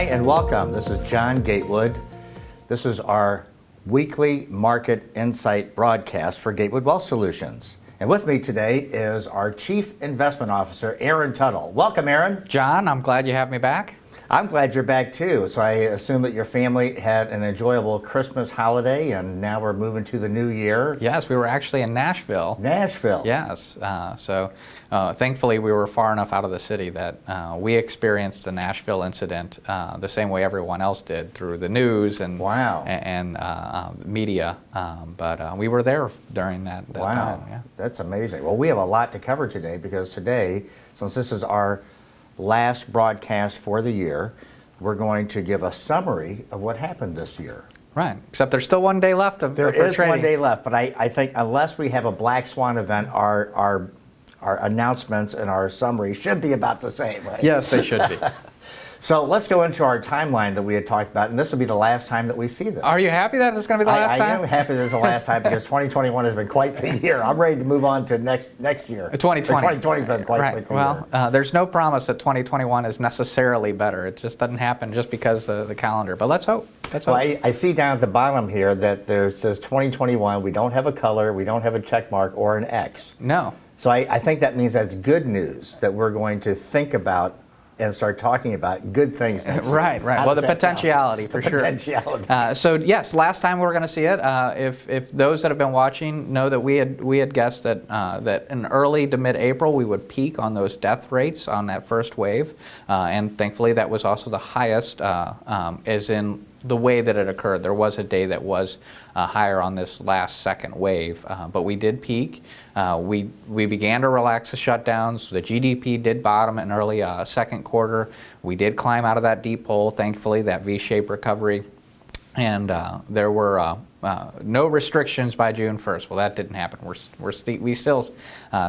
and welcome. This is John Gatewood. This is our weekly market insight broadcast for Gatewood Wealth Solutions. And with me today is our Chief Investment Officer, Aaron Tuttle. Welcome, Aaron. John, I'm glad you have me back. I'm glad you're back too. So I assume that your family had an enjoyable Christmas holiday, and now we're moving to the new year. Yes, we were actually in Nashville. Nashville. Yes. Thankfully, we were far enough out of the city that we experienced the Nashville incident the same way everyone else did, through the news and media. But we were there during that time. Yeah. That's amazing. Well, we have a lot to cover today because today, since this is our last broadcast for the year, we're going to give a summary of what happened this year. Right, except there's still 1 day left of There is trading. 1 day left, but I think unless we have a black swan event, our announcements and our summary should be about the same, right? Yes, they should be. So let's go into our timeline that we had talked about, and this will be the last time that we see this. Are you happy that it's going to be the last time? I am happy that it's the last time because 2021 has been quite the year. I'm ready to move on to next year. 2020. 2020 has been quite the year. Well, there's no promise that 2021 is necessarily better. It just doesn't happen just because the calendar. But let's hope. Well, I see down at the bottom here that there says 2021. We don't have a color, we don't have a check mark or an X. No. So I think that means that's good news, that we're going to think about and start talking about good things next year. Right. Well, the potentiality, for sure. Potentiality. So yes, last time we were going to see it. If those that have been watching know that we had guessed that in early to mid-April we would peak on those death rates on that first wave, and thankfully that was also the highest, as in the way that it occurred. There was a day that was higher on this last second wave, but we did peak. We began to relax the shutdowns. The GDP did bottom in early second quarter. We did climb out of that deep hole, thankfully, that V-shaped recovery. And there were no restrictions by June 1st. Well, that didn't happen. We still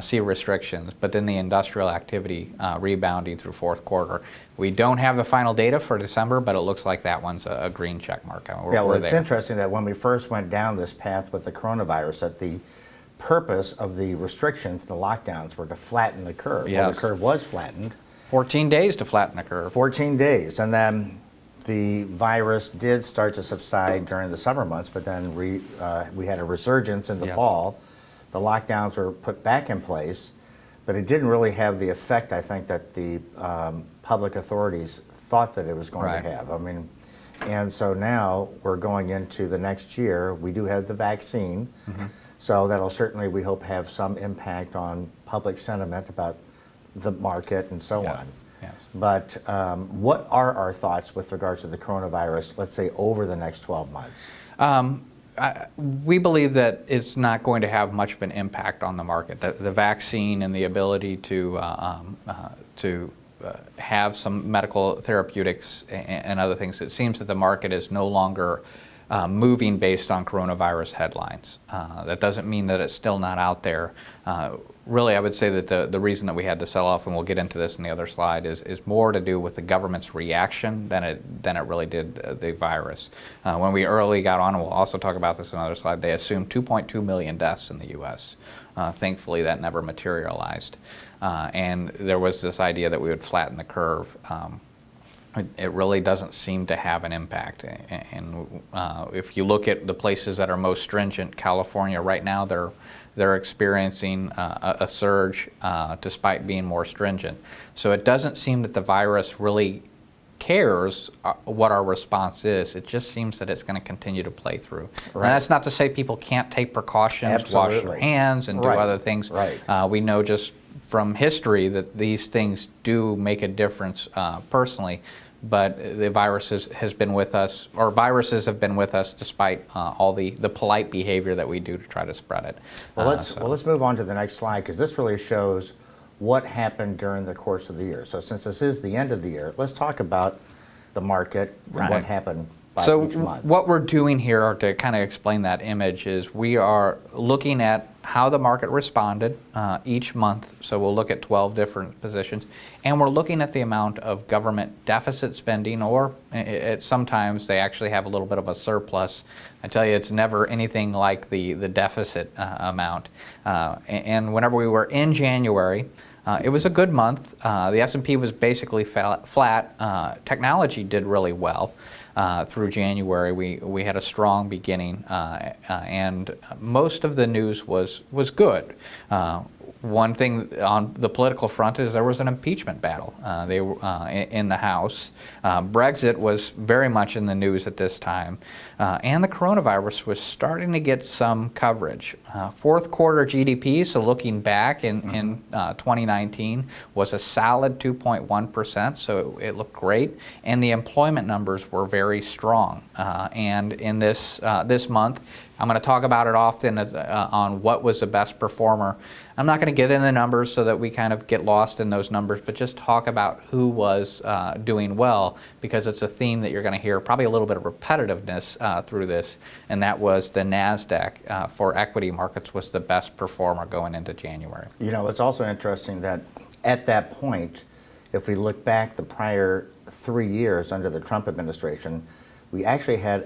see restrictions, but then the industrial activity rebounding through fourth quarter. We don't have the final data for December, but it looks like that one's a green check mark. It's interesting that when we first went down this path with the coronavirus, that the purpose of the restrictions, the lockdowns, were to flatten the curve. Yes. Well, the curve was flattened. 14 days to flatten the curve. 14 days, and then the virus did start to subside during the summer months, but then we had a resurgence in the fall. The lockdowns were put back in place, but it didn't really have the effect, I think, that the public authorities thought that it was going to have. I mean, and so now we're going into the next year. We do have the vaccine, so that'll certainly, we hope, have some impact on public sentiment about the market and so on. Yes. But what are our thoughts with regards to the coronavirus, let's say, over the next 12 months? We believe that it's not going to have much of an impact on the market. The vaccine and the ability to have some medical therapeutics and other things, it seems that the market is no longer moving based on coronavirus headlines. That doesn't mean that it's still not out there. Really, I would say that the reason that we had the sell-off, and we'll get into this in the other slide, is more to do with the government's reaction than it really did the virus. When we early got on, and we'll also talk about this in another slide, they assumed 2.2 million deaths in the U.S. Thankfully, that never materialized. And there was this idea that we would flatten the curve. It really doesn't seem to have an impact. And if you look at the places that are most stringent, California right now, they're experiencing a surge despite being more stringent. So it doesn't seem that the virus really cares what our response is. It just seems that it's going to continue to play through. Right. And that's not to say people can't take precautions, wash their hands, and do other things. We know just from history that these things do make a difference personally, but the virus has been with us, or viruses have been with us despite all the polite behavior that we do to try to spread it. Well, let's move on to the next slide, because this really shows what happened during the course of the year. So since this is the end of the year, let's talk about the market and what happened by each month. What we're doing here, to kind of explain that image, is we are looking at how the market responded each month. So we'll look at 12 different positions, and we're looking at the amount of government deficit spending, or sometimes they actually have a little bit of a surplus. I tell you, it's never anything like the deficit amount. And whenever we were in January, it was a good month. The S&P was basically flat. Technology did really well through January. We had a strong beginning, and most of the news was good. One thing on the political front is there was an impeachment battle in the House. Brexit was very much in the news at this time, and the coronavirus was starting to get some coverage. Fourth quarter GDP, so looking back in 2019, was a solid 2.1%, so it looked great, and the employment numbers were very strong. And in this month, I'm going to talk about it often on what was the best performer. I'm not going to get into the numbers so that we kind of get lost in those numbers, but just talk about who was doing well, because it's a theme that you're going to hear, probably a little bit of repetitiveness through this, and that was the NASDAQ for equity markets was the best performer going into January. You know, it's also interesting that at that point, if we look back the prior 3 years under the Trump administration, we actually had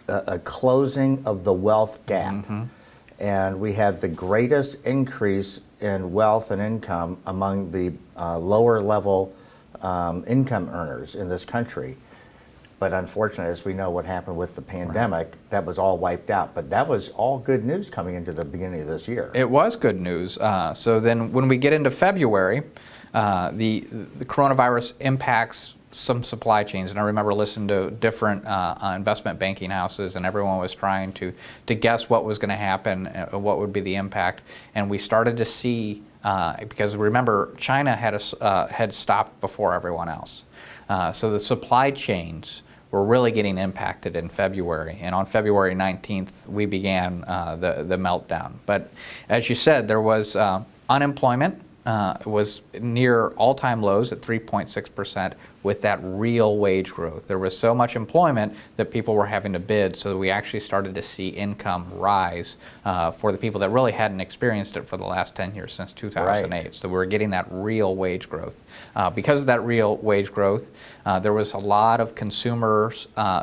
a closing of the wealth gap. And we had the greatest increase in wealth and income among the lower level income earners in this country. But unfortunately, as we know what happened with the pandemic, that was all wiped out. But that was all good news coming into the beginning of this year. It was good news. So then when we get into February, the coronavirus impacts some supply chains, and I remember listening to different investment banking houses, and everyone was trying to guess what was going to happen, what would be the impact, and we started to see, because remember, China had stopped before everyone else, so the supply chains were really getting impacted in February, and on February 19th we began the meltdown. But as you said, there was unemployment. Was near all-time lows at 3.6% with that real wage growth. There was so much employment that people were having to bid, so we actually started to see income rise for the people that really hadn't experienced it for the last 10 years, since 2008. Right. So we were getting that real wage growth. Because of that real wage growth, there was a lot of consumer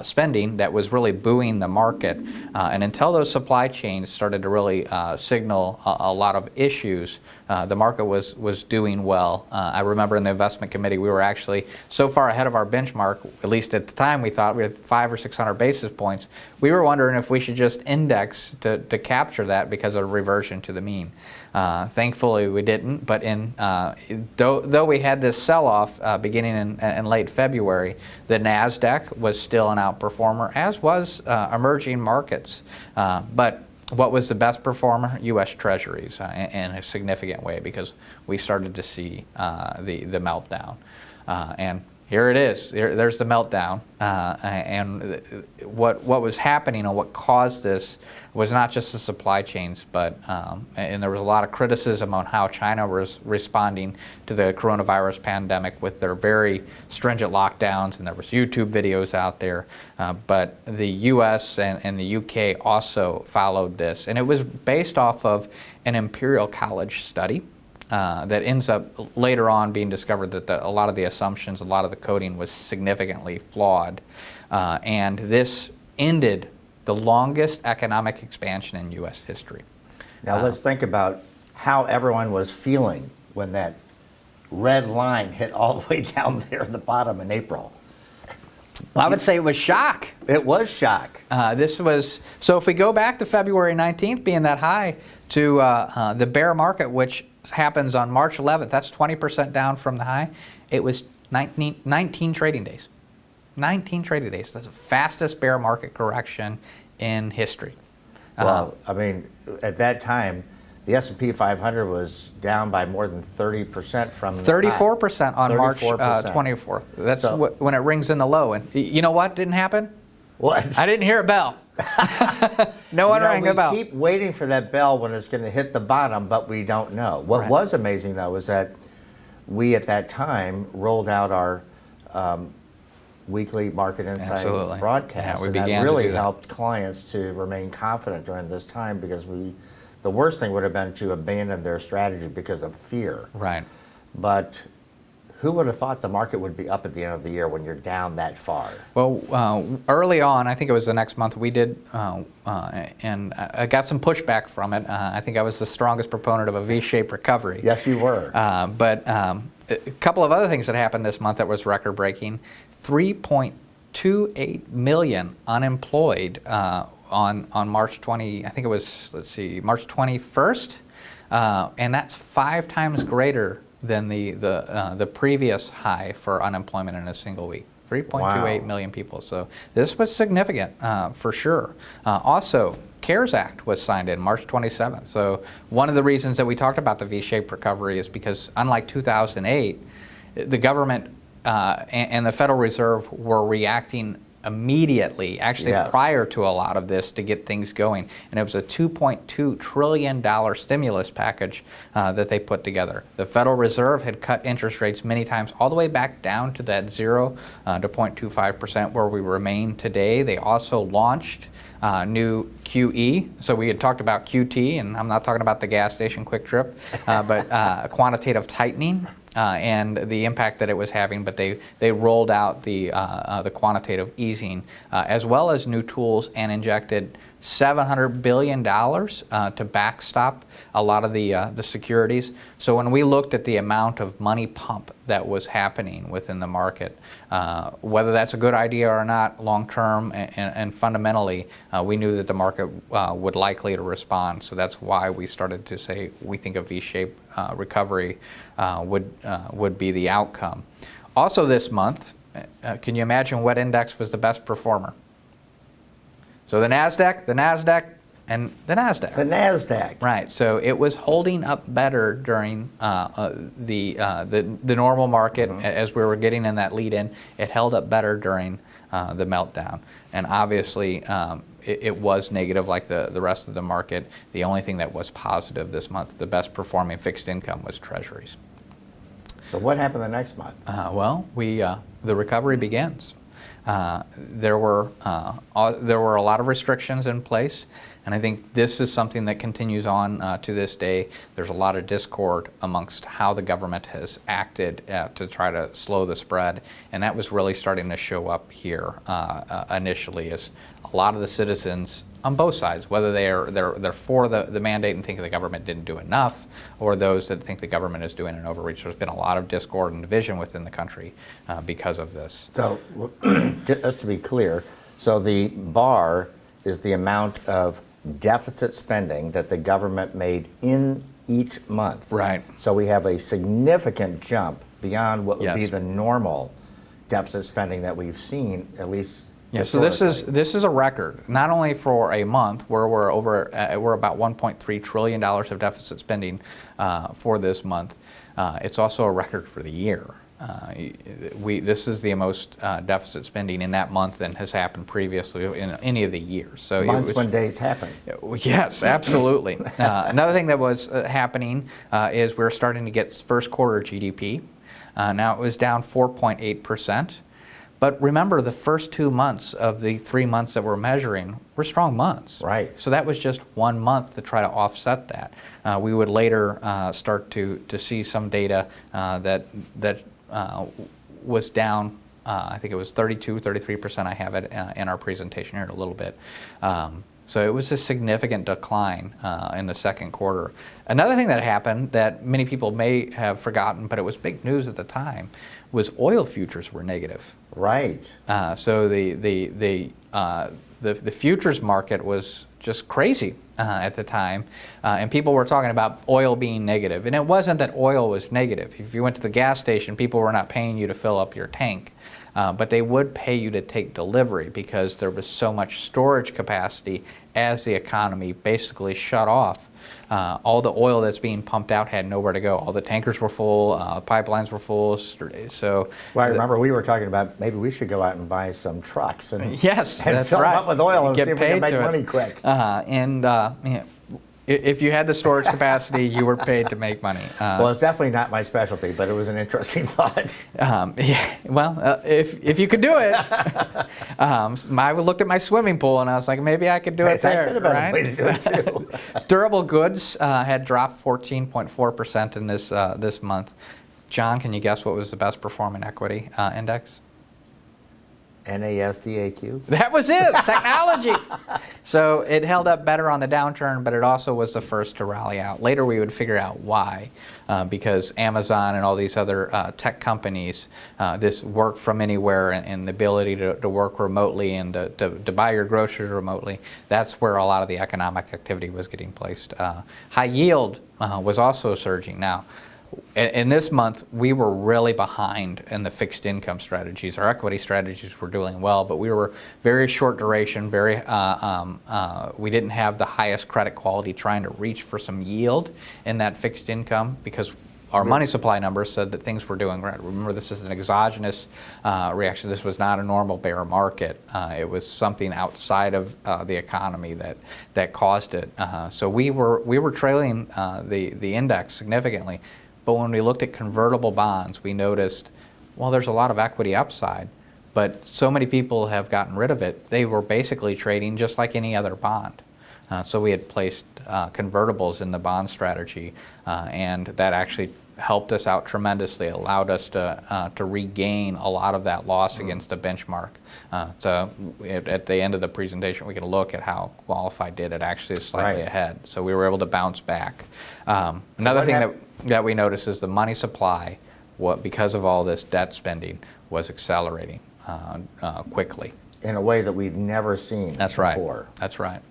spending that was really buoying the market. And until those supply chains started to really signal a lot of issues, the market was doing well. I remember in the investment committee, we were actually so far ahead of our benchmark, at least at the time we thought we had 500 or 600 basis points. We were wondering if we should just index to capture that because of reversion to the mean. Thankfully we didn't, but though we had this sell-off beginning in late February, the NASDAQ was still an outperformer, as was emerging markets. But what was the best performer? U.S. Treasuries in a significant way, because we started to see the meltdown. And here it is. There's the meltdown. And what was happening and what caused this was not just the supply chains, but and there was a lot of criticism on how China was responding to the coronavirus pandemic with their very stringent lockdowns, and there was YouTube videos out there. But the U.S. and the U.K. also followed this, and it was based off of an Imperial College study. That ends up later on being discovered that a lot of the assumptions, a lot of the coding was significantly flawed. And this ended the longest economic expansion in U.S. history. Now let's think about how everyone was feeling when that red line hit all the way down there at the bottom in April. Well, I would say it was shock. It was shock. So if we go back to February 19th being that high to the bear market, which happens on March 11th, that's 20% down from the high. It was 19 trading days. 19 trading days. That's the fastest bear market correction in history. Well, I mean, at that time, the S&P 500 was down by more than 30% from the 34% on 34%. March 24th. That's when it rings in the low. And you know what didn't happen? What? I didn't hear a bell. No one rang a bell. We keep waiting for that bell when it's going to hit the bottom, but we don't know. What was amazing, though, is that we, at that time, rolled out our weekly Market Insight broadcast. And that really helped clients to remain confident during this time, because the worst thing would have been to abandon their strategy because of fear. Right. But Who would have thought the market would be up at the end of the year when you're down that far? Well, early on, I think it was the next month, we did, and I got some pushback from it. I think I was the strongest proponent of a V-shaped recovery. Yes, you were. But a couple of other things that happened this month that was record-breaking. 3.28 million unemployed on March 20, I think it was, March 21st. And that's 5 times greater than the previous high for unemployment in a single week. 3.28 million people. So this was significant for sure. Also, CARES Act was signed in March 27th. So one of the reasons that we talked about the V-shaped recovery is because unlike 2008, the government and the Federal Reserve were reacting immediately, actually prior to a lot of this, to get things going. And it was a $2.2 trillion stimulus package that they put together. The Federal Reserve had cut interest rates many times, all the way back down to that 0 to 0.25% where we remain today. They also launched new QE. So we had talked about QT, and I'm not talking about the gas station quick trip, but quantitative tightening. And the impact that it was having, but they rolled out the quantitative easing as well as new tools and injected $700 billion to backstop a lot of the securities. So when we looked at the amount of money pump that was happening within the market, whether that's a good idea or not long term and fundamentally, we knew that the market would likely to respond. So that's why we started to say we think a V-shaped recovery would be the outcome. Also this month, can you imagine what index was the best performer? So the NASDAQ, and the NASDAQ. The NASDAQ. Right. So it was holding up better during the normal market as we were getting in that lead-in. It held up better during the meltdown. And obviously, it was negative like the rest of the market. The only thing that was positive this month, the best performing fixed income, was Treasuries. So what happened the next month? Well, the recovery begins. There were a lot of restrictions in place, and I think this is something that continues on to this day. There's a lot of discord amongst how the government has acted to try to slow the spread, and that was really starting to show up here initially, as a lot of the citizens on both sides, whether they're for the mandate and think the government didn't do enough, or those that think the government is doing an overreach. There's been a lot of discord and division within the country because of this. So, just to be clear, so the bar is the amount of deficit spending that the government made in each month. Right. So we have a significant jump beyond what would be the normal deficit spending that we've seen, at least. Yeah, so this is a record, not only for a month where we're about $1.3 trillion of deficit spending for this month. It's also a record for the year. This is the most deficit spending in that month than has happened previously in any of the years. So months when days happen. Yes, absolutely. Another thing that was happening is we're starting to get first quarter GDP. Now it was down 4.8%. But remember, the first 2 months of the 3 months that we're measuring were strong months. Right. So that was just 1 month to try to offset that. We would later start to see some data that was down. I think it was 33%. I have it in our presentation here in a little bit. So it was a significant decline in the second quarter. Another thing that happened that many people may have forgotten, but it was big news at the time, was oil futures were negative. Right. So the futures market was just crazy at the time, and people were talking about oil being negative. And it wasn't that oil was negative. If you went to the gas station, people were not paying you to fill up your tank. But they would pay you to take delivery because there was so much storage capacity as the economy basically shut off. All the oil that's being pumped out had nowhere to go. All the tankers were full, pipelines were full. So, well, I remember we were talking about maybe we should go out and buy some trucks and, yes, and that's fill right. them up with oil and Get see if we can make to money quick. If you had the storage capacity, you were paid to make money. Well, it's definitely not my specialty, but it was an interesting thought. If you could do it, I looked at my swimming pool and I was like, maybe I could do it there. That could have been right? a way to do it too. Durable goods had dropped 14.4% in this month. John, can you guess what was the best performing equity index? NASDAQ? That was it, technology. So it held up better on the downturn, but it also was the first to rally out. Later we would figure out why, because Amazon and all these other tech companies, this work from anywhere and the ability to work remotely and to buy your groceries remotely, that's where a lot of the economic activity was getting placed. High yield was also surging. Now, in this month, we were really behind in the fixed income strategies. Our equity strategies were doing well, but we were very short duration, we didn't have the highest credit quality, trying to reach for some yield in that fixed income because our money supply numbers said that things were doing right. Remember, this is an exogenous reaction. This was not a normal bear market. It was something outside of the economy that caused it. So we were trailing the index significantly. But when we looked at convertible bonds, we noticed, well, there's a lot of equity upside, but so many people have gotten rid of it, they were basically trading just like any other bond. So we had placed convertibles in the bond strategy, and that actually helped us out tremendously, allowed us to regain a lot of that loss against the benchmark. So at the end of the presentation, we can look at how qualified did. It actually is slightly ahead. So we were able to bounce back. Another thing that we noticed is the money supply, because of all this debt spending, was accelerating quickly. In a way that we've never seen before. That's right.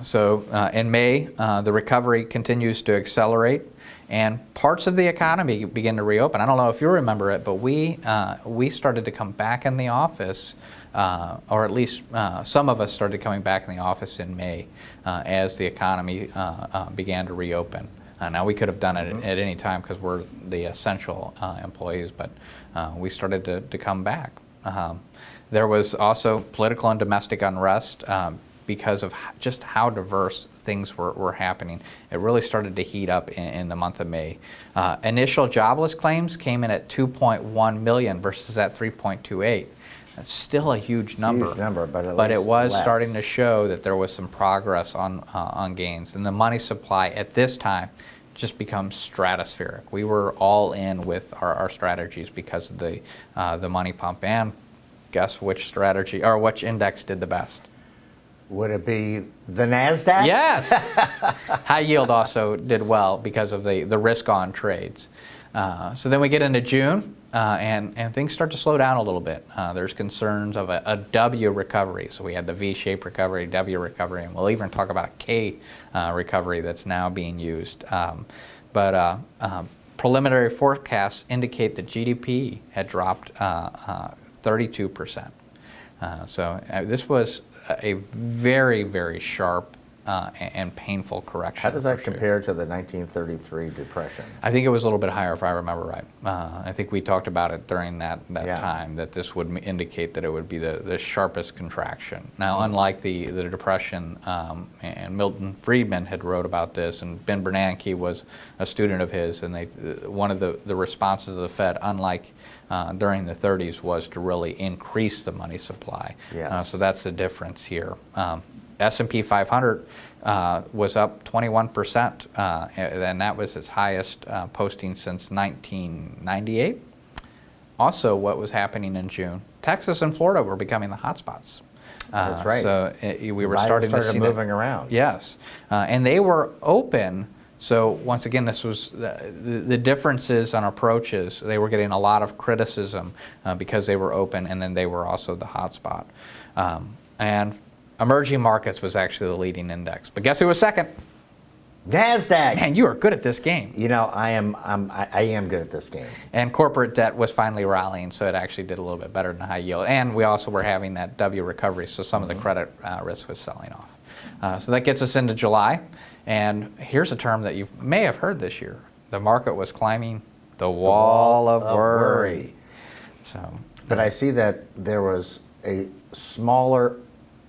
So in May, the recovery continues to accelerate, and parts of the economy begin to reopen. I don't know if you remember it, but we started to come back in the office, or at least some of us started coming back in the office in May as the economy began to reopen. Now, we could have done it at any time because we're the essential employees, but we started to come back. There was also political and domestic unrest because of just how diverse things were happening. It really started to heat up in the month of May. Initial jobless claims came in at 2.1 million versus that 3.28. That's still a huge number. Huge number, but it was starting to show that there was some progress on gains. And the money supply at this time just becomes stratospheric. We were all in with our strategies because of the money pump. And guess which strategy or which index did the best? Would it be the NASDAQ? Yes. High yield also did well because of the risk-on trades. So then we get into June, and things start to slow down a little bit. There's concerns of a W recovery. So we had the V-shaped recovery, W recovery, and we'll even talk about a K recovery that's now being used. But preliminary forecasts indicate that GDP had dropped 32%. So this was a very, very sharp and painful correction. How does that compare to the 1933 depression? I think it was a little bit higher, if I remember right. I think we talked about it during that time, that this would indicate that it would be the sharpest contraction. Now, unlike the depression, and Milton Friedman had wrote about this, and Ben Bernanke was a student of his, and one of the responses of the Fed, unlike during the 30s, was to really increase the money supply. So that's the difference here. S&P 500 was up 21%, and that was its highest posting since 1998. Also, what was happening in June, Texas and Florida were becoming the hotspots. That's right. So we were starting to see moving around. Yes, and they were open. So once again, this was the differences on approaches. They were getting a lot of criticism because they were open, and then they were also the hotspot. And emerging markets was actually the leading index. But guess who was second? NASDAQ. Man, you are good at this game. You know, I am good at this game. And corporate debt was finally rallying, so it actually did a little bit better than high yield. And we also were having that W recovery, so some of the credit risk was selling off. So that gets us into July. And here's a term that you may have heard this year. The market was climbing the wall of worry. So, but I see that there was a smaller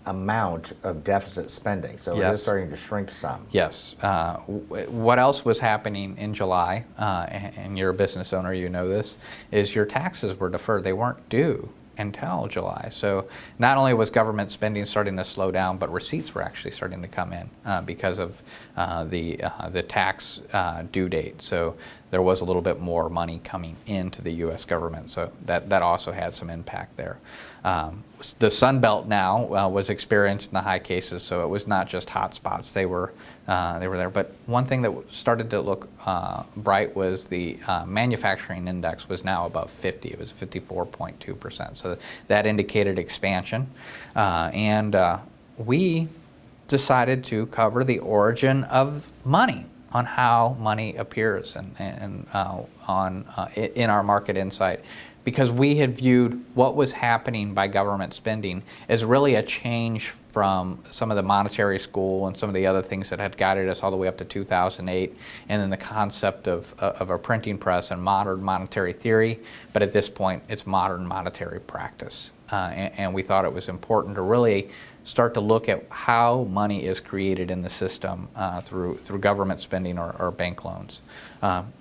amount of deficit spending, so it is starting to shrink some. Yes. What else was happening in July, and you're a business owner, you know this, is your taxes were deferred. They weren't due until July. So not only was government spending starting to slow down, but receipts were actually starting to come in because of the tax due date. So there was a little bit more money coming into the U.S. government, so that also had some impact there. The Sun Belt now was experienced in the high cases, so it was not just hot spots. They were there. But one thing that started to look bright was the manufacturing index was now above 50. It was 54.2%. So that indicated expansion, and we decided to cover the origin of money, on how money appears in our market insight, because we had viewed what was happening by government spending as really a change from some of the monetary school and some of the other things that had guided us all the way up to 2008, and then the concept of a printing press and modern monetary theory. But at this point, it's modern monetary practice. And we thought it was important to really start to look at how money is created in the system through government spending or bank loans.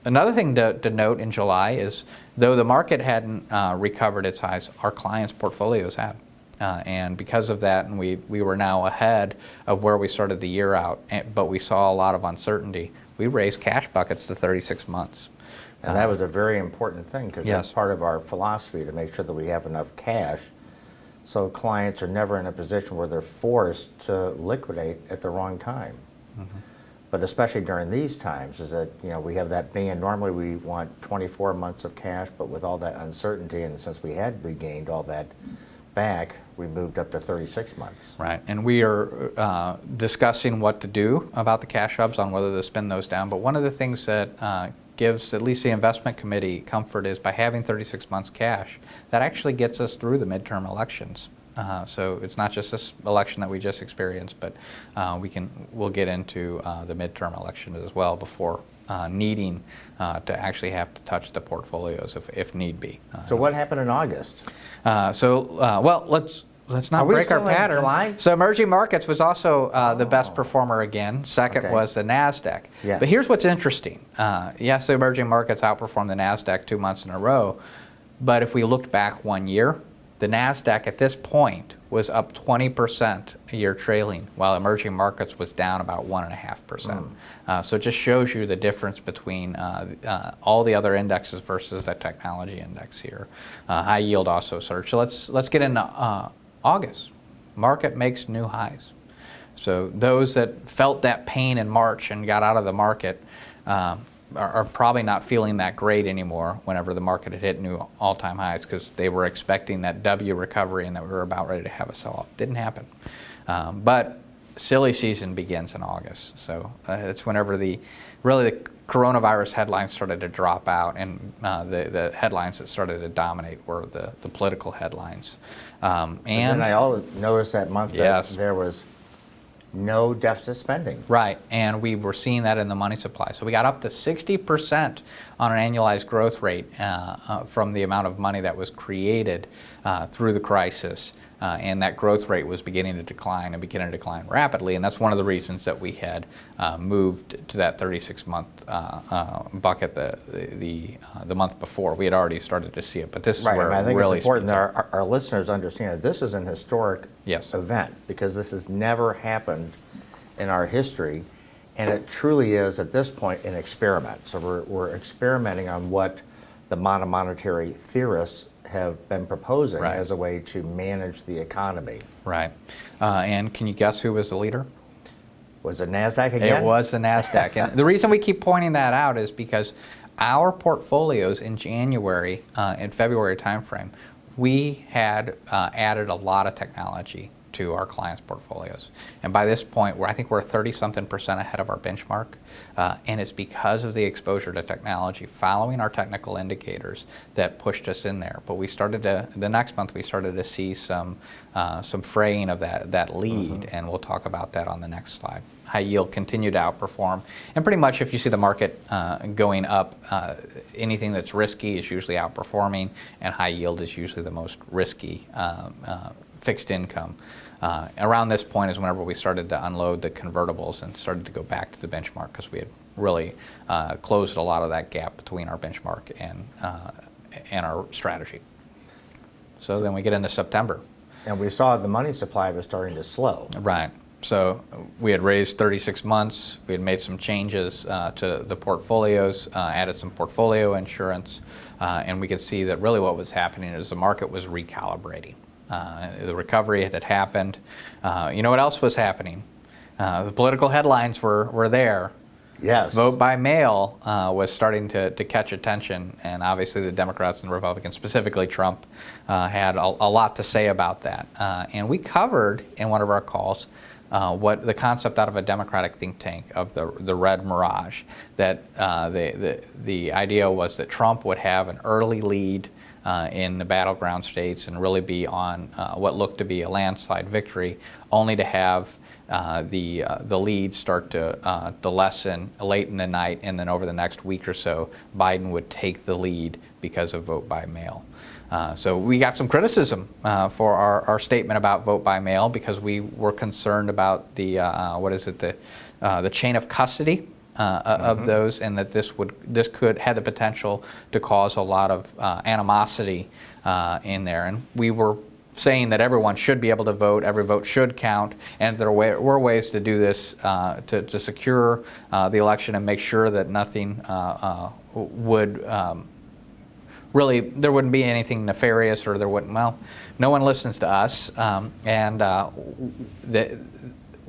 Another thing to note in July is, though the market hadn't recovered its highs, our clients' portfolios had. And because of that, and we were now ahead of where we started the year out, but we saw a lot of uncertainty, we raised cash buckets to 36 months. And that was a very important thing, because Yes. that's part of our philosophy, to make sure that we have enough cash so clients are never in a position where they're forced to liquidate at the wrong time. Mm-hmm. But especially during these times, is that, you know, we have that band. Normally we want 24 months of cash, but with all that uncertainty, and since we had regained all that back, we moved up to 36 months. Right, and we are discussing what to do about the cash hubs, on whether to spin those down. But one of the things that gives at least the investment committee comfort is, by having 36 months cash, that actually gets us through the midterm elections. So it's not just this election that we just experienced, but we'll get into the midterm elections as well before needing to actually have to touch the portfolios if need be. So what happened in August? Well, let's not break our pattern. July? So emerging markets was also the best performer again. Second Okay. was the NASDAQ. Yeah. But here's what's interesting. Yes, the emerging markets outperformed the NASDAQ 2 months in a row, but if we looked back 1 year, the NASDAQ at this point was up 20% a year trailing, while emerging markets was down about 1.5%. So it just shows you the difference between all the other indexes versus the technology index here. High yield also surged. So let's get into August. Market makes new highs. So those that felt that pain in March and got out of the market are probably not feeling that great anymore whenever the market had hit new all-time highs, because they were expecting that W recovery and that we were about ready to have a sell-off. Didn't happen. But silly season begins in August. So it's whenever the coronavirus headlines started to drop out, and the headlines that started to dominate were the political headlines. And then I always noticed that month Yes. that there was no deficit spending. Right, and we were seeing that in the money supply. So we got up to 60% on an annualized growth rate from the amount of money that was created through the crisis. And that growth rate was beginning to decline rapidly. And that's one of the reasons that we had moved to that 36-month bucket the month before. We had already started to see it, but this is Right, where and I think really it's important speeds that up. our listeners understand that this is an historic Yes. event, because this has never happened in our history, and it truly is, at this point, an experiment. So we're experimenting on what the monetary theorists have been proposing Right. as a way to manage the economy. Right. And can you guess who was the leader? Was it NASDAQ again? It was the NASDAQ. And the reason we keep pointing that out is because our portfolios in January and February timeframe, we had added a lot of technology to our clients' portfolios. And by this point, I think we're 30-something% ahead of our benchmark. And it's because of the exposure to technology following our technical indicators that pushed us in there. But the next month, we started to see some fraying of that lead, and we'll talk about that on the next slide. High yield continued to outperform. And pretty much if you see the market going up, anything that's risky is usually outperforming, and high yield is usually the most risky fixed income. Around this point is whenever we started to unload the convertibles and started to go back to the benchmark, because we had really closed a lot of that gap between our benchmark and our strategy. So then we get into September. And we saw the money supply was starting to slow. Right. So we had raised 36 months. We had made some changes to the portfolios, added some portfolio insurance, and we could see that really what was happening is the market was recalibrating. The recovery had happened. You know what else was happening? The political headlines were there. Yes. Vote by mail was starting to catch attention, and obviously the Democrats and the Republicans, specifically Trump, had a lot to say about that. And we covered in one of our calls what the concept out of a Democratic think tank of the Red Mirage, that the idea was that Trump would have an early lead in the battleground states and really be on what looked to be a landslide victory, only to have the lead start to lessen late in the night, and then over the next week or so, Biden would take the lead because of vote by mail. So we got some criticism for our statement about vote by mail because we were concerned about the the chain of custody of those, and that this could had the potential to cause a lot of animosity in there. And we were saying that everyone should be able to vote, every vote should count, and there were ways to do this to secure the election and make sure that nothing would really, there wouldn't be anything nefarious, or there wouldn't, well, no one listens to us, and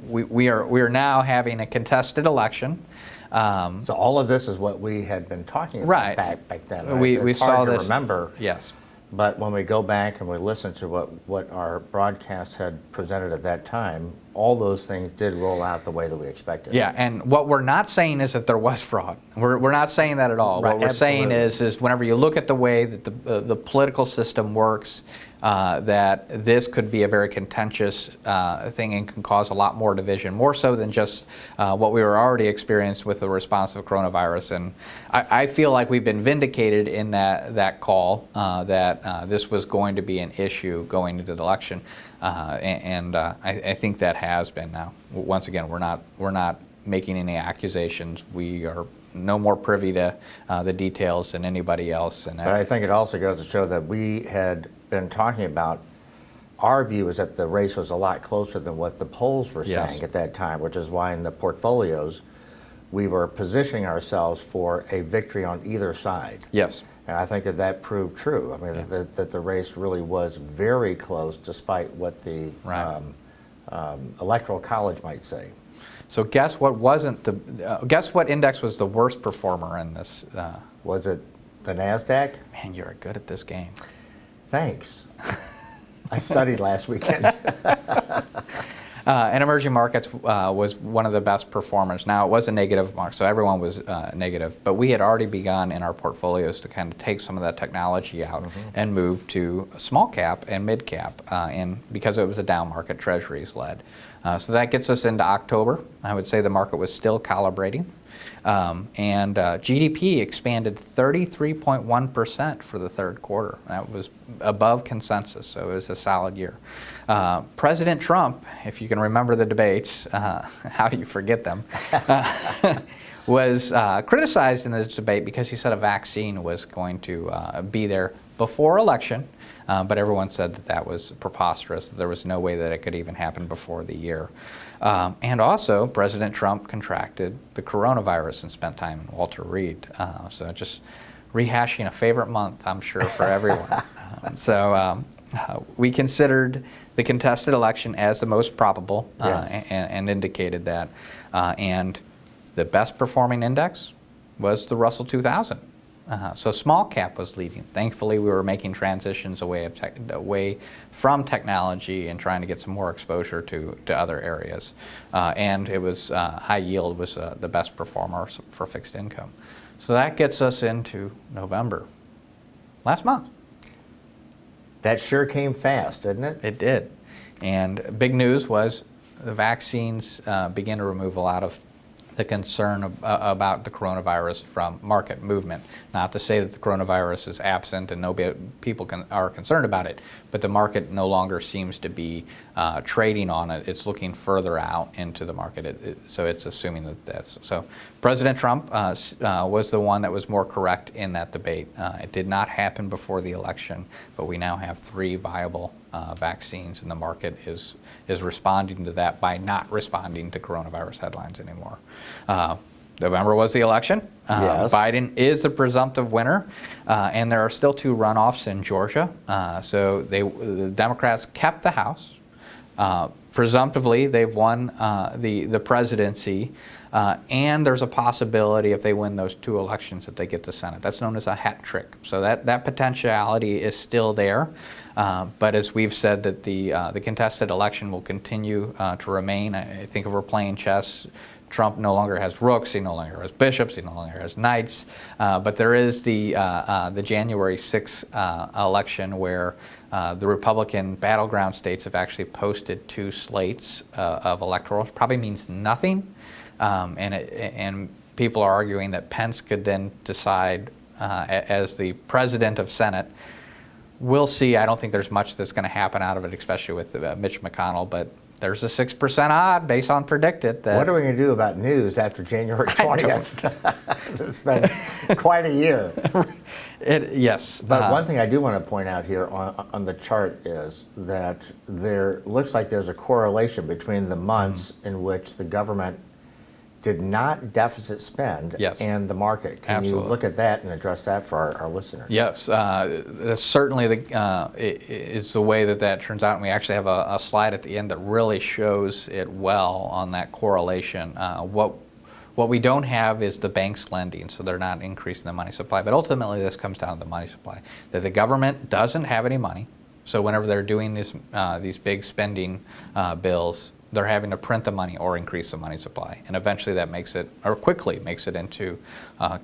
we are now having a contested election. So all of this is what we had been talking about Right. back then. Right? We It's saw hard to this. remember. Yes. But when we go back and we listen to what our broadcast had presented at that time, all those things did roll out the way that we expected. Yeah, and what we're not saying is that there was fraud. We're not saying that at all. Right, What we're saying absolutely. is whenever you look at the way that the political system works, that this could be a very contentious thing and can cause a lot more division, more so than just what we were already experienced with the response of coronavirus. And I feel like we've been vindicated in that call that this was going to be an issue going into the election, and I think that has been now. Once again, we're not making any accusations. We are no more privy to the details than anybody else. And But I think it also goes to show that we had been talking about, our view is that the race was a lot closer than what the polls were Yes. saying at that time, which is why in the portfolios we were positioning ourselves for a victory on either side. Yes. And I think that proved true. I mean, that the race really was very close, despite what the Right. Electoral College might say. So guess what wasn't the guess what index was the worst performer in this? Was it the NASDAQ? Man, you're good at this game. Thanks. I studied last weekend. And emerging markets was one of the best performers. Now, it was a negative mark, so everyone was negative. But we had already begun in our portfolios to kind of take some of that technology out and move to small cap and mid cap. And because it was a down market, treasuries led. So that gets us into October. I would say the market was still calibrating. And GDP expanded 33.1% for the third quarter. That was above consensus, so it was a solid year. President Trump, if you can remember the debates, how do you forget them, was criticized in this debate because he said a vaccine was going to be there before election, but everyone said that was preposterous, that there was no way that it could even happen before the year. And also, President Trump contracted the coronavirus and spent time in Walter Reed. So just rehashing a favorite month, I'm sure, for everyone. We considered the contested election as the most probable, Yes. and indicated that. And the best performing index was the Russell 2000. So small cap was leading. Thankfully, we were making transitions away from technology and trying to get some more exposure to other areas. And it was high yield was the best performer for fixed income. So that gets us into November, last month. That sure came fast, didn't it? It did. And big news was the vaccines began to remove a lot of the concern about the coronavirus from market movement. Not to say that the coronavirus is absent and people are concerned about it, but the market no longer seems to be trading on it. It's looking further out into the market, so it's assuming that that's so. President Trump was the one that was more correct in that debate. It did not happen before the election, but we now have three viable vaccines, and the market is responding to that by not responding to coronavirus headlines anymore. November was the election. Yes. Biden is the presumptive winner, and there are still 2 runoffs in Georgia. So the Democrats kept the House. Presumptively, they've won the presidency, and there's a possibility if they win those 2 elections that they get the Senate. That's known as a hat trick. So that potentiality is still there. But as we've said, that the contested election will continue to remain. I think if we're playing chess, Trump no longer has rooks, he no longer has bishops, he no longer has knights. But there is the January 6th election where the Republican battleground states have actually posted 2 slates of electorals. Probably means nothing. And people are arguing that Pence could then decide as the president of Senate. We'll see. I don't think there's much that's going to happen out of it, especially with Mitch McConnell, but there's a 6% odd based on predicted. That what are we going to do about news after January 20th? It's been quite a year. Yes. But one thing I do want to point out here on the chart is that there looks like there's a correlation between the months in which the government did not deficit spend and the market. Can you look at that and address that for our listeners? Yes, certainly is the way that turns out, and we actually have a slide at the end that really shows it well on that correlation. What we don't have is the banks lending, so they're not increasing the money supply. But ultimately, this comes down to the money supply, that the government doesn't have any money. So whenever they're doing these big spending bills, they're having to print the money or increase the money supply. And eventually that makes it, or quickly makes it into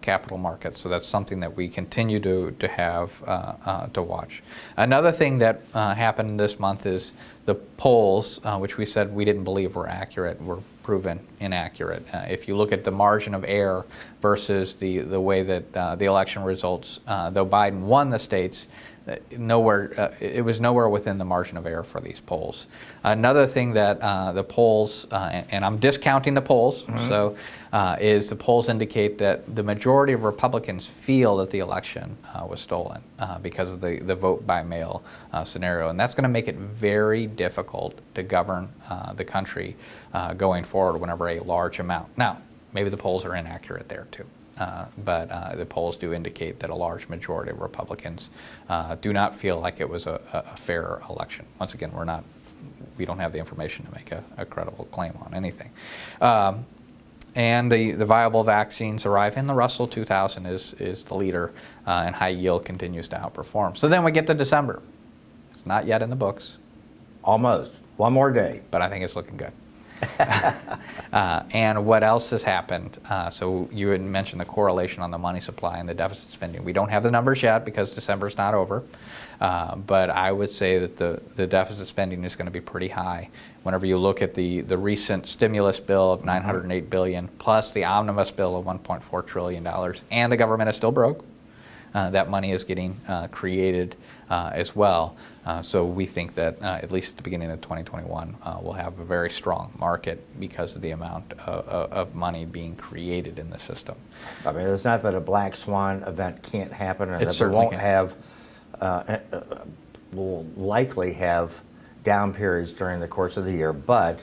capital markets. So that's something that we continue to have to watch. Another thing that happened this month is the polls, which we said we didn't believe were accurate, were proven inaccurate. If you look at the margin of error versus the way that the election results, though Biden won the states, it was nowhere within the margin of error for these polls. Another thing that the polls, and I'm discounting the polls, so is the polls indicate that the majority of Republicans feel that the election was stolen because of the vote by mail scenario, and that's going to make it very difficult to govern the country going forward whenever a large amount. Now, maybe the polls are inaccurate there too. But the polls do indicate that a large majority of Republicans do not feel like it was a fair election. Once again, we don't have the information to make a credible claim on anything. And the viable vaccines arrive, and the Russell 2000 is the leader, and high yield continues to outperform. So then we get to December. It's not yet in the books. Almost. One more day. But I think it's looking good. And what else has happened? So you had mentioned the correlation on the money supply and the deficit spending. We don't have the numbers yet because December's not over, but I would say that the deficit spending is going to be pretty high. Whenever you look at the recent stimulus bill of $908 billion plus the omnibus bill of $1.4 trillion, and the government is still broke, that money is getting created as well. So we think that at least at the beginning of 2021, we'll have a very strong market because of the amount of money being created in the system. I mean, it's not that a black swan event can't happen, and It that we certainly won't can. have, we'll likely have down periods during the course of the year. But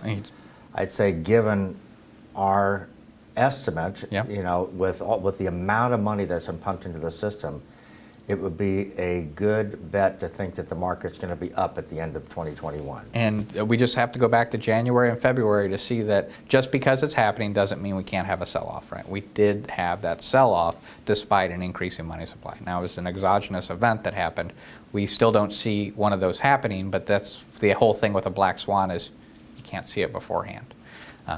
I'd say, given our estimate, you know, with the amount of money that's been pumped into the system, it would be a good bet to think that the market's going to be up at the end of 2021. And we just have to go back to January and February to see that just because it's happening doesn't mean we can't have a sell-off, right? We did have that sell-off despite an increase in money supply. Now, it was an exogenous event that happened. We still don't see one of those happening, but that's the whole thing with a black swan is you can't see it beforehand.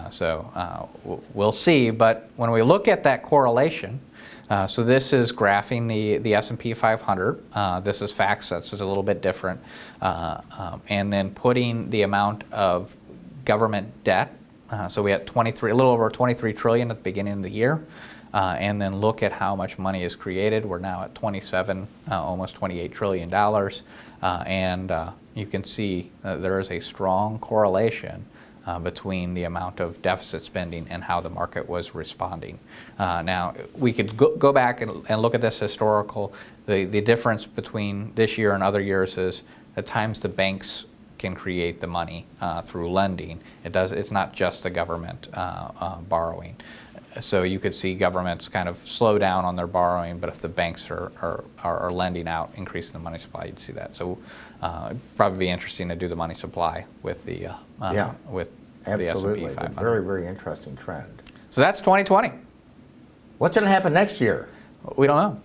So we'll see, but when we look at that correlation, so this is graphing the S&P 500. This is FactSet, so it's a little bit different. And then putting the amount of government debt. So we had a little over 23 trillion at the beginning of the year. And then look at how much money is created. We're now at 27, almost $28 trillion. And you can see there is a strong correlation between the amount of deficit spending and how the market was responding. Now, we could go back and look at this historical. The difference between this year and other years is at times the banks can create the money through lending. It's not just the government borrowing. So you could see governments kind of slow down on their borrowing, but if the banks are lending out, increasing the money supply, you'd see that. So it'd probably be interesting to do the money supply with the with the S&P 500. Very, very interesting trend. So that's 2020. What's going to happen next year? We don't know,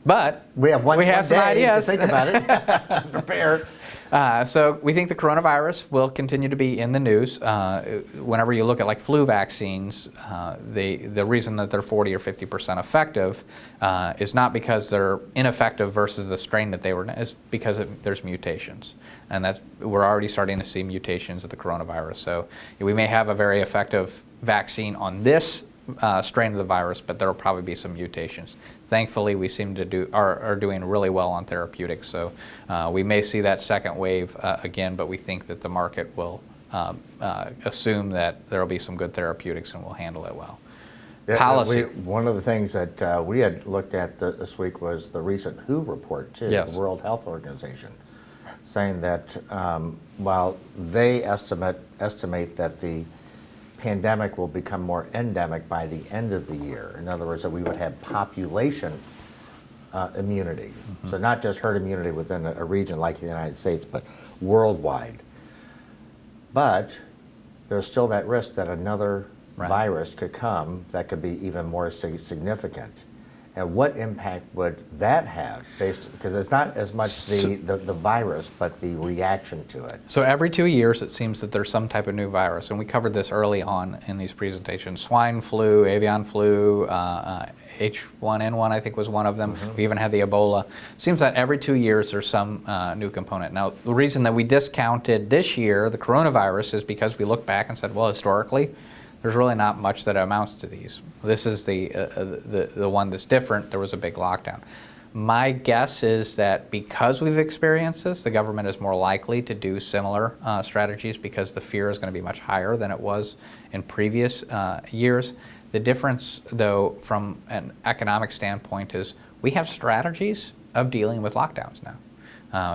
but we have one some day ideas to think about it. Prepare. So we think the coronavirus will continue to be in the news. Whenever you look at like flu vaccines, the reason that they're 40 or 50% effective is not because they're ineffective versus the strain that they were, is because there's mutations. And we're already starting to see mutations of the coronavirus. So we may have a very effective vaccine on this strain of the virus, but there will probably be some mutations. Thankfully, we seem to are doing really well on therapeutics, so we may see that second wave again, but we think that the market will assume that there will be some good therapeutics and we'll handle it well. Yeah, Policy. One of the things that we had looked at this week was the recent WHO report, too, Yes. the World Health Organization, saying that while they estimate that the pandemic will become more endemic by the end of the year. In other words, that we would have population immunity. So not just herd immunity within a region like the United States, but worldwide. But there's still that risk that another virus could come that could be even more significant. And what impact would that have, because it's not as much the virus, but the reaction to it? So every 2 years, it seems that there's some type of new virus, and we covered this early on in these presentations. Swine flu, avian flu, H1N1, I think was one of them. We even had the Ebola. It seems that every 2 years there's some new component. Now, the reason that we discounted this year the coronavirus is because we looked back and said, well, historically, there's really not much that amounts to these. This is the one that's different. There was a big lockdown. My guess is that because we've experienced this, the government is more likely to do similar strategies because the fear is going to be much higher than it was in previous years. The difference, though, from an economic standpoint is we have strategies of dealing with lockdowns now.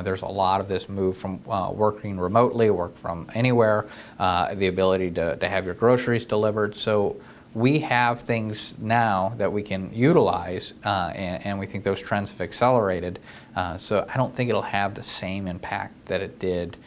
There's a lot of this move from working remotely, work from anywhere, the ability to have your groceries delivered. So we have things now that we can utilize, and we think those trends have accelerated. So I don't think it'll have the same impact that it did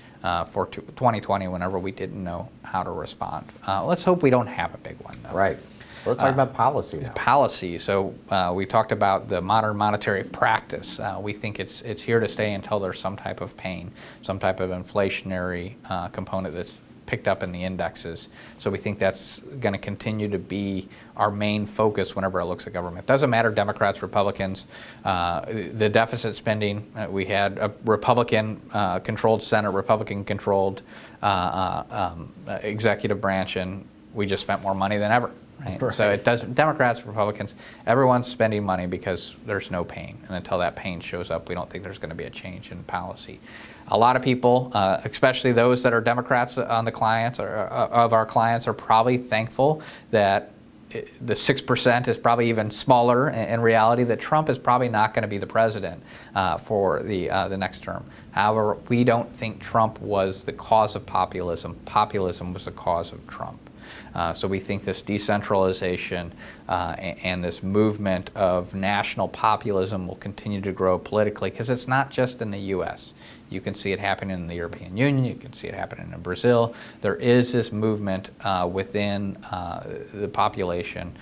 for 2020 whenever we didn't know how to respond. Let's hope we don't have a big one, though. Right. Let's talk about policy now. Policy. So we talked about the modern monetary practice. We think it's here to stay until there's some type of pain, some type of inflationary component that's picked up in the indexes. So we think that's going to continue to be our main focus whenever it looks at government. Doesn't matter Democrats, Republicans. The deficit spending, we had a Republican-controlled Senate, Republican-controlled executive branch, and we just spent more money than ever. Right? So it doesn't, Democrats, Republicans, everyone's spending money because there's no pain. And until that pain shows up, we don't think there's going to be a change in policy. A lot of people, especially those that are Democrats on the clients or of our clients, are probably thankful that the 6% is probably even smaller in reality, that Trump is probably not going to be the president for the next term. However, we don't think Trump was the cause of populism. Populism was the cause of Trump. So we think this decentralization and this movement of national populism will continue to grow politically, because it's not just in the U.S. You can see it happening in the European Union. You can see it happening in Brazil. There is this movement within the population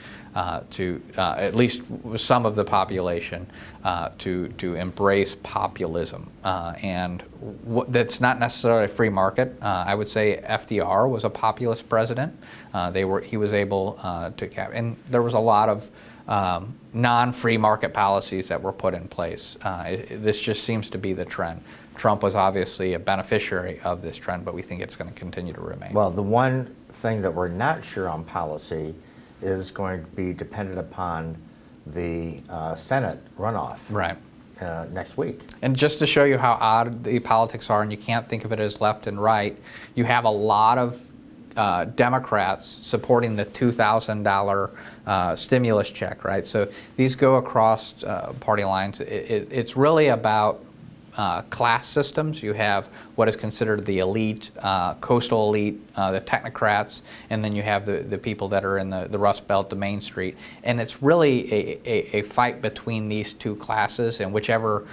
to, at least some of the population, to embrace populism. And that's not necessarily a free market. I would say FDR was a populist president. He was able to cap, and there was a lot of non-free market policies that were put in place. This just seems to be the trend. Trump was obviously a beneficiary of this trend, but we think it's going to continue to remain. Well, the one thing that we're not sure on policy is going to be dependent upon the Senate runoff next week. And just to show you how odd the politics are, and you can't think of it as left and right, you have a lot of Democrats supporting the $2,000 stimulus check, right? So these go across party lines. It's really about class systems. You have what is considered the elite, coastal elite, the technocrats, and then you have the people that are in the Rust Belt, the Main Street. And it's really a fight between these two classes, and whichever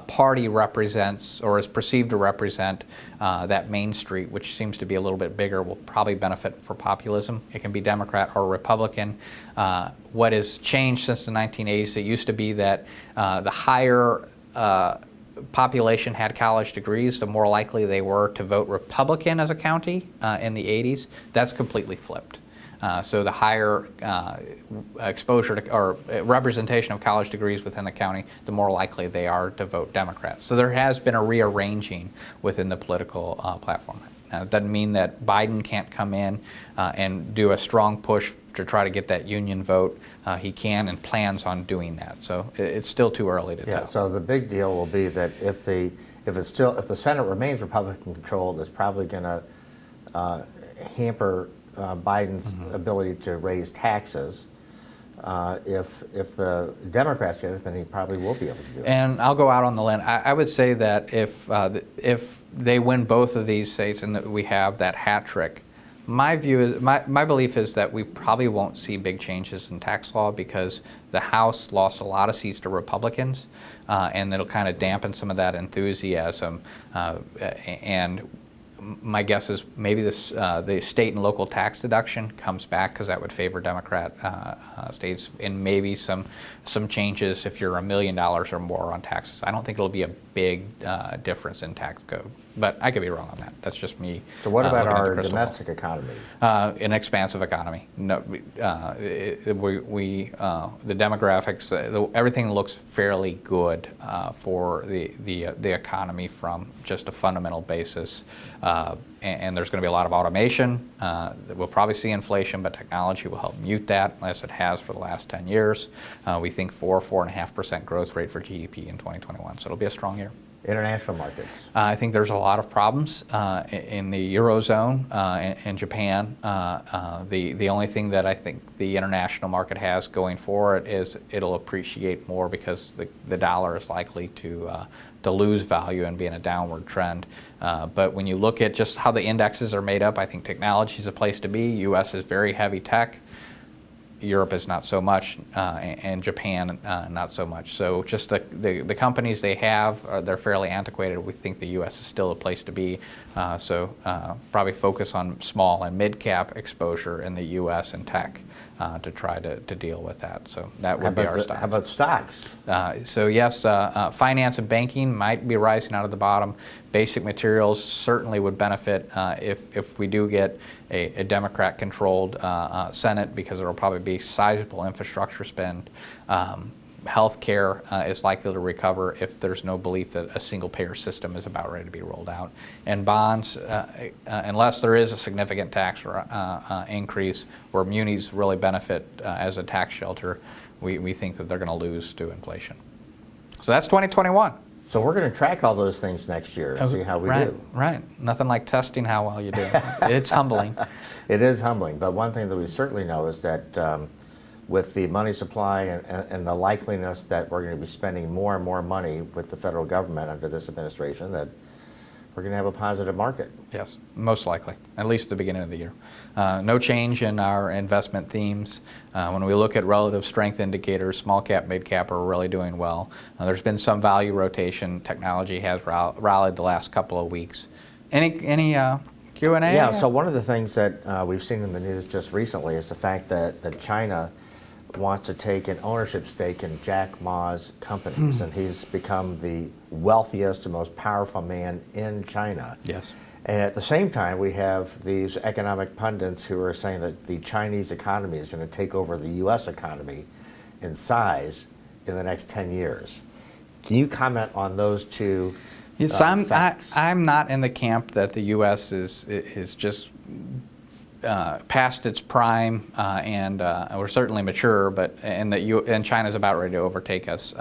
party represents or is perceived to represent that Main Street, which seems to be a little bit bigger, will probably benefit for populism. It can be Democrat or Republican. What has changed since the 1980s, it used to be that the higher population had college degrees, the more likely they were to vote Republican as a county in the 80s. That's completely flipped. So the higher exposure to, or representation of college degrees within the county, the more likely they are to vote Democrat. So there has been a rearranging within the political platform. Now, it doesn't mean that Biden can't come in and do a strong push to try to get that union vote. He can and plans on doing that. So it's still too early to tell. So the big deal will be that if the Senate remains Republican controlled, it's probably going to hamper Biden's ability to raise taxes. If the Democrats get it, then he probably will be able to do it. And I'll go out on the limb. I would say that if they win both of these states and that we have that hat trick, my view is, my belief is that we probably won't see big changes in tax law because the House lost a lot of seats to Republicans, and it'll kind of dampen some of that enthusiasm. And my guess is maybe the state and local tax deduction comes back because that would favor Democrat states, and maybe some changes if you're $1 million or more on taxes. I don't think it'll be a big difference in tax code, but I could be wrong on that. That's just me. So what about our domestic economy? An expansive economy. No, the demographics, everything looks fairly good for the economy from just a fundamental basis. And there's going to be a lot of automation. We'll probably see inflation, but technology will help mute that, as it has for the last 10 years. We think 4.5% growth rate for GDP in 2021. So it'll be a strong year. International markets. I think there's a lot of problems in the Eurozone and Japan. The only thing that I think the international market has going for it is it'll appreciate more because the dollar is likely to lose value and be in a downward trend. But when you look at just how the indexes are made up, I think technology is a place to be. U.S. is very heavy tech. Europe is not so much, and Japan not so much. So just the companies they have, they're fairly antiquated. We think the U.S. is still a place to be. So probably focus on small and mid-cap exposure in the U.S. and tech to try to deal with that. So that would be our stocks. How about stocks? So yes, finance and banking might be rising out of the bottom. Basic materials certainly would benefit if we do get a Democrat-controlled Senate, because there will probably be sizable infrastructure spend. Healthcare is likely to recover if there's no belief that a single-payer system is about ready to be rolled out. And bonds, unless there is a significant tax increase where munis really benefit as a tax shelter, we think that they're going to lose to inflation. So that's 2021. So we're going to track all those things next year and see how we do. Right. Nothing like testing how well you do. It's humbling. It is humbling. But one thing that we certainly know is that with the money supply and the likeliness that we're going to be spending more and more money with the federal government under this administration, that we're going to have a positive market. Yes, most likely, at least at the beginning of the year. No change in our investment themes. When we look at relative strength indicators, small cap, mid cap are really doing well. There's been some value rotation. Technology has rallied the last couple of weeks. Any Q&A? Yeah, so one of the things that we've seen in the news just recently is the fact that China wants to take an ownership stake in Jack Ma's companies, and he's become the wealthiest and most powerful man in China. Yes. And at the same time, we have these economic pundits who are saying that the Chinese economy is going to take over the U.S. economy in size in the next 10 years. Can you comment on those two Yes, facts? I'm not in the camp that the U.S. is just past its prime, and we're certainly mature, but and China's about ready to overtake us.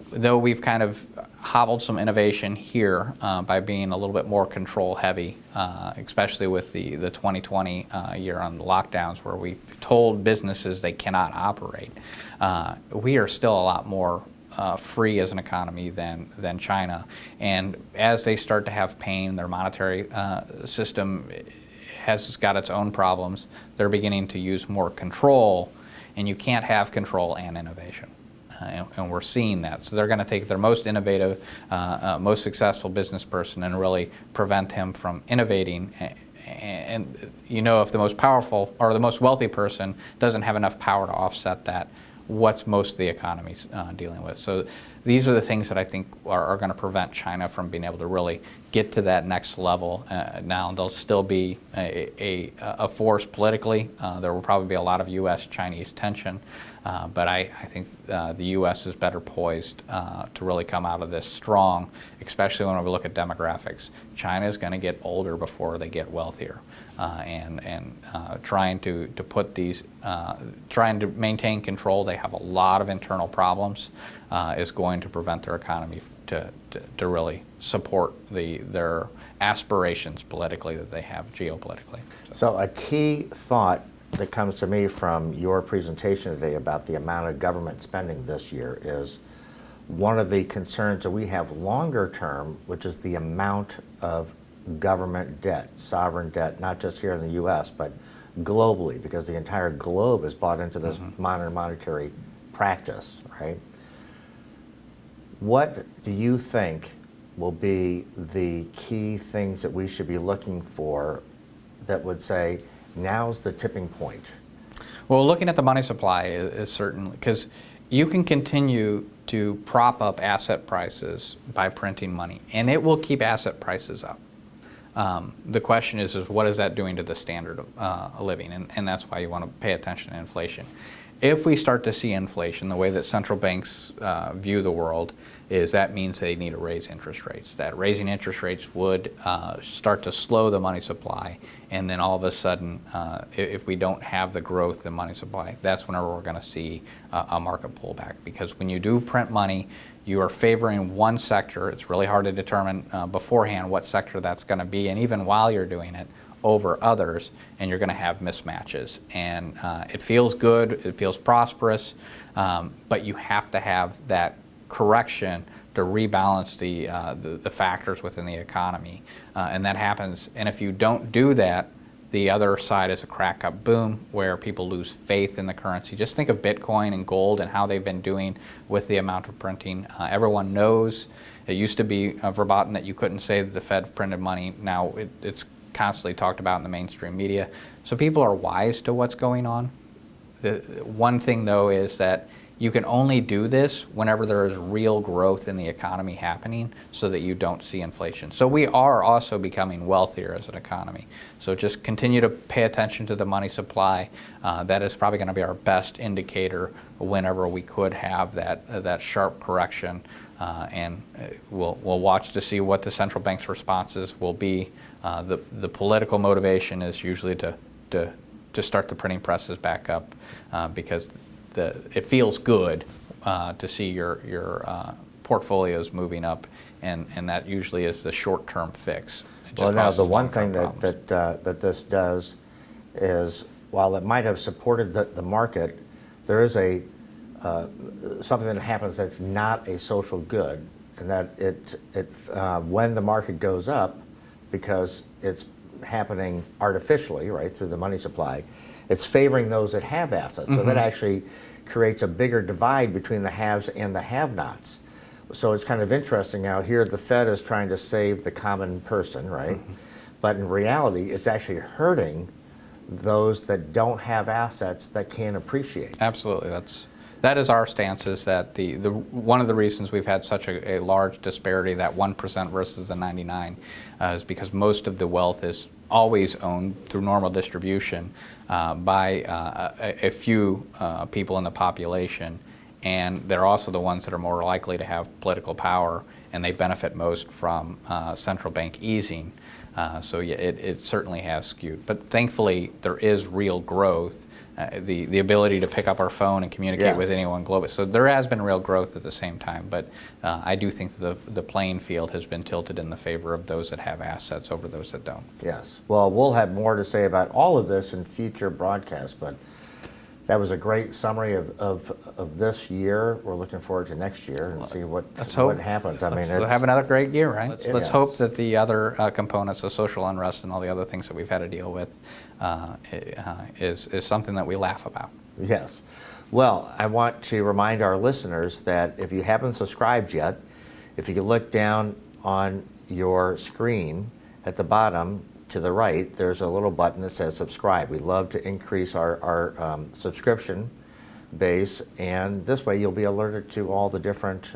Though we've kind of hobbled some innovation here by being a little bit more control heavy, especially with the 2020 year on the lockdowns, where we told businesses they cannot operate. We are still a lot more free as an economy than China. And as they start to have pain, their monetary system has got its own problems. They're beginning to use more control, and you can't have control and innovation. And we're seeing that. So they're going to take their most innovative, most successful business person and really prevent him from innovating. And you know, if the most powerful or the most wealthy person doesn't have enough power to offset that, what's most of the economy's dealing with? So these are the things that I think are going to prevent China from being able to really get to that next level. Now, there'll still be a force politically. There will probably be a lot of U.S.-Chinese tension. But I think the U.S. is better poised to really come out of this strong, especially when we look at demographics. China is going to get older before they get wealthier, and trying to put these, trying to maintain control. They have a lot of internal problems. Is going to prevent their economy to really support their aspirations politically that they have geopolitically. So a key thought that comes to me from your presentation today about the amount of government spending this year is one of the concerns that we have longer term, which is the amount of government debt, sovereign debt, not just here in the U.S., but globally, because the entire globe is bought into this modern monetary practice, right? What do you think will be the key things that we should be looking for that would say, now's the tipping point? Well, looking at the money supply is certainly, because you can continue to prop up asset prices by printing money, and it will keep asset prices up. The question is what is that doing to the standard of living? And that's why you want to pay attention to inflation. If we start to see inflation, the way that central banks view the world is that means they need to raise interest rates. That raising interest rates would start to slow the money supply, and then all of a sudden, if we don't have the growth in money supply, that's whenever we're going to see a market pullback. Because when you do print money, you are favoring one sector. It's really hard to determine beforehand what sector that's going to be, and even while you're doing it, over others, and you're going to have mismatches. And it feels good, it feels prosperous, but you have to have that correction to rebalance the factors within the economy. And that happens, and if you don't do that, the other side is a crack up boom where people lose faith in the currency. Just think of Bitcoin and gold and how they've been doing with the amount of printing. Everyone knows it used to be verboten that you couldn't say that the Fed printed money. Now it's constantly talked about in the mainstream media. So people are wise to what's going on. The one thing though is that you can only do this whenever there is real growth in the economy happening so that you don't see inflation. So we are also becoming wealthier as an economy. So just continue to pay attention to the money supply. That is probably going to be our best indicator whenever we could have that sharp correction. And we'll watch to see what the central bank's responses will be. The political motivation is usually to start the printing presses back up because it feels good to see your portfolios moving up, and that usually is the short-term fix. Well, now the one thing that this does is, while it might have supported the market, there is something that happens that's not a social good, and that when the market goes up, because it's happening artificially, right, through the money supply, it's favoring those that have assets. So that actually creates a bigger divide between the haves and the have-nots. So it's kind of interesting now. Here the Fed is trying to save the common person, right? But in reality, it's actually hurting those that don't have assets that can appreciate. Absolutely. That is our stance, is that one of the reasons we've had such a large disparity, that 1% versus the 99, is because most of the wealth is always owned through normal distribution by a few people in the population, and they're also the ones that are more likely to have political power, and they benefit most from central bank easing. So yeah, it certainly has skewed. But thankfully, there is real growth, the ability to pick up our phone and communicate with anyone globally. So there has been real growth at the same time. But I do think the playing field has been tilted in the favor of those that have assets over those that don't. Yes. Well, we'll have more to say about all of this in future broadcasts. But That was a great summary of this year. We're looking forward to next year and see what happens. I mean, Let's have another great year, right? Let's Yes. hope that the other components of social unrest and all the other things that we've had to deal with is something that we laugh about. Yes. Well, I want to remind our listeners that if you haven't subscribed yet, if you could look down on your screen at the bottom to the right, there's a little button that says subscribe. We love to increase our subscription base, and this way you'll be alerted to all the different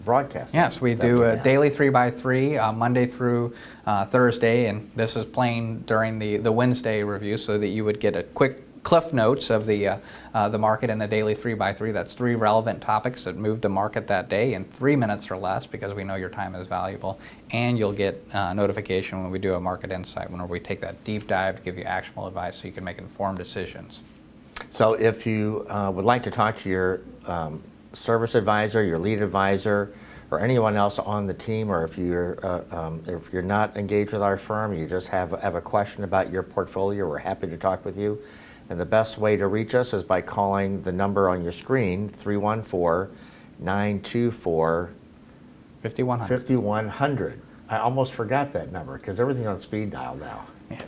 broadcasts. Yes, we do a daily 3x3, Monday through Thursday, and this is playing during the Wednesday review so that you would get a quick cliff notes of the market in the daily 3x3. That's 3 relevant topics that move the market that day in 3 minutes or less, because we know your time is valuable. And you'll get notification when we do a market insight, whenever we take that deep dive to give you actionable advice so you can make informed decisions. So if you would like to talk to your service advisor, your lead advisor, or anyone else on the team, or if you're not engaged with our firm, you just have a question about your portfolio, we're happy to talk with you. And the best way to reach us is by calling the number on your screen, 314-924 5100. I almost forgot that number because everything's on speed dial now. Yeah,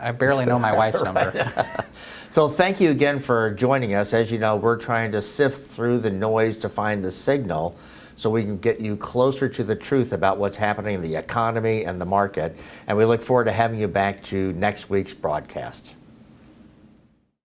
I barely know my wife's number. So thank you again for joining us. As you know, we're trying to sift through the noise to find the signal so we can get you closer to the truth about what's happening in the economy and the market. And we look forward to having you back to next week's broadcast.